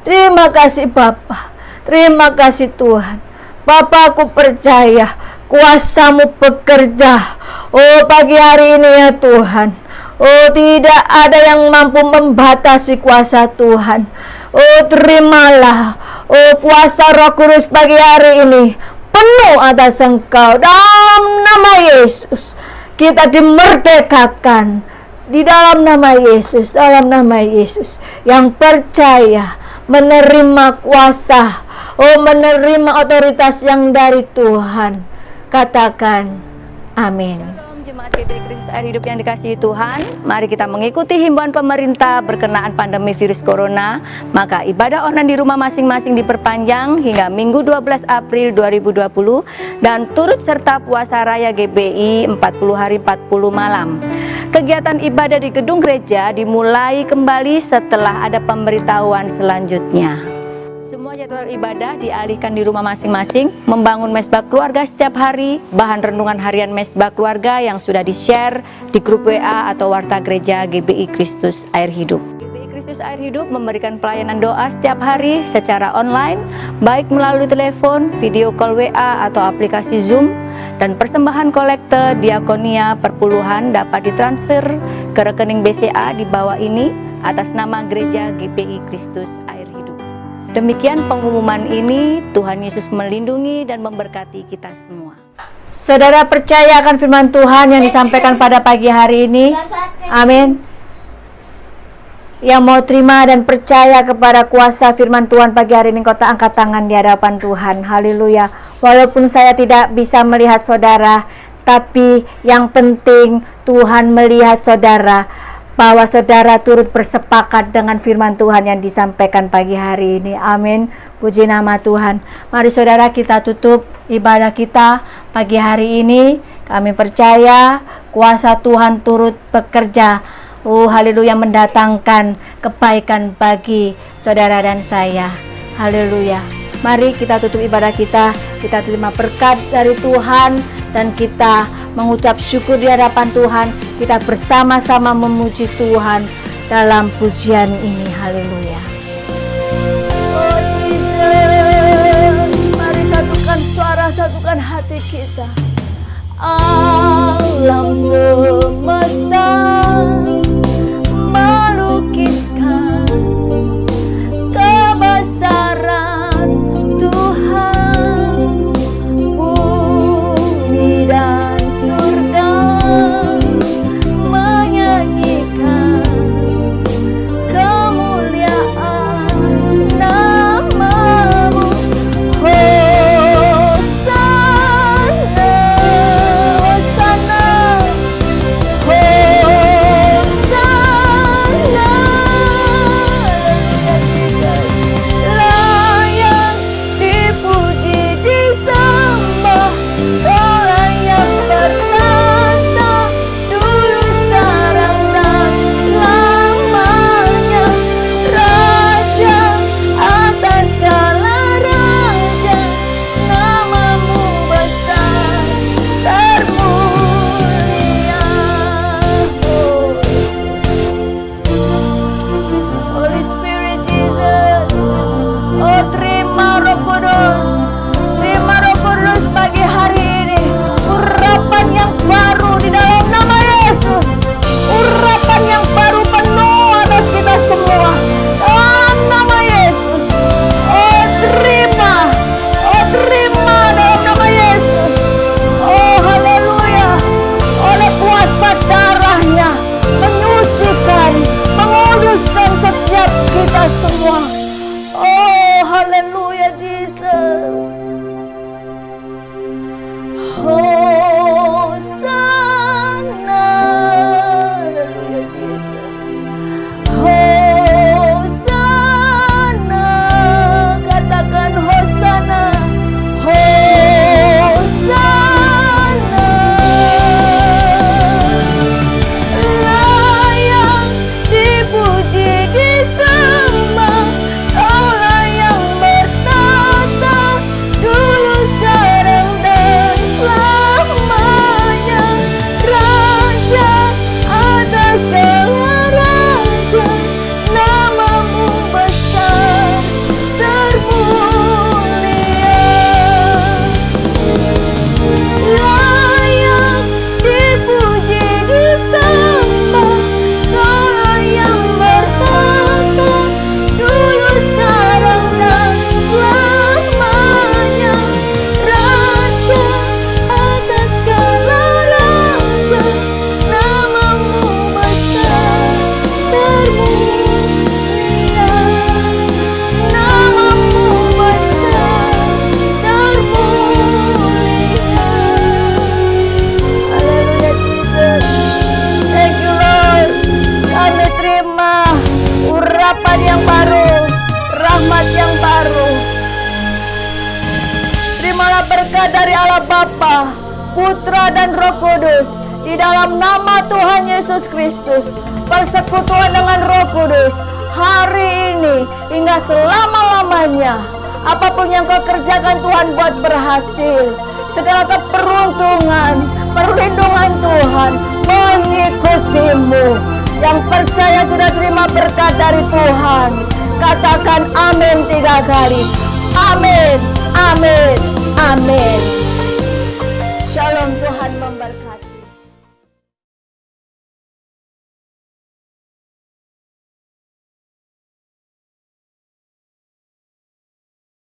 Terima kasih Bapa, terima kasih Tuhan. Bapa, aku percaya kuasa-Mu bekerja pagi hari ini ya Tuhan. Tidak ada yang mampu membatasi kuasa Tuhan. Terimalah kuasa Roh Kudus pagi hari ini penuh atas Engkau. Dalam nama Yesus kita dimerdekakan. Di dalam nama Yesus, dalam nama Yesus, yang percaya menerima kuasa, menerima otoritas yang dari Tuhan, katakan amin. Jemaat GBI Kristus Air Hidup yang dikasihi Tuhan, mari kita mengikuti himbauan pemerintah berkenaan pandemi virus corona. Maka ibadah online di rumah masing-masing diperpanjang hingga Minggu 12 April 2020 dan turut serta puasa raya GBI 40 hari 40 malam. Kegiatan ibadah di gedung gereja dimulai kembali setelah ada pemberitahuan selanjutnya. Semua jadwal ibadah dialihkan di rumah masing-masing, membangun mesbah keluarga setiap hari, bahan renungan harian mesbah keluarga yang sudah di-share di grup WA atau warta gereja GBI Kristus Air Hidup. GBI Kristus Air Hidup memberikan pelayanan doa setiap hari secara online, baik melalui telepon, video call WA atau aplikasi Zoom, dan persembahan kolekte diakonia perpuluhan dapat ditransfer ke rekening BCA di bawah ini atas nama Gereja GBI Kristus Air Hidup. Demikian pengumuman ini, Tuhan Yesus melindungi dan memberkati kita semua. Saudara percaya akan firman Tuhan yang disampaikan pada pagi hari ini? Amin. Yang mau terima dan percaya kepada kuasa firman Tuhan pagi hari ini, kota angkat tangan di hadapan Tuhan. Haleluya. Walaupun saya tidak bisa melihat saudara, tapi yang penting Tuhan melihat saudara, bahwa saudara turut bersepakat dengan firman Tuhan yang disampaikan pagi hari ini. Amin. Puji nama Tuhan. Mari saudara kita tutup ibadah kita pagi hari ini. Kami percaya kuasa Tuhan turut bekerja. Haleluya, mendatangkan kebaikan bagi saudara dan saya. Haleluya. Mari kita tutup ibadah kita terima berkat dari Tuhan dan kita mengucap syukur di hadapan Tuhan. Kita bersama-sama memuji Tuhan dalam pujian ini. Haleluya. Oh Jesus, mari satukan suara, satukan hati kita. Alam semesta melukiskan kebesaran Tuhan, bumi dan surga menyanyikan kemuliaan nama-Mu. Hosana, Hosana, Hosana. berkat dari Allah Bapa, Putra dan Roh Kudus, di dalam nama Tuhan Yesus Kristus, persekutuan dengan Roh Kudus hari ini hingga selama-lamanya. Apapun yang kau kerjakan Tuhan buat berhasil. Segala keberuntungan, perlindungan Tuhan mengikutimu. Yang percaya sudah terima berkat dari Tuhan, katakan amin 3 kali. Amin, amin, amin.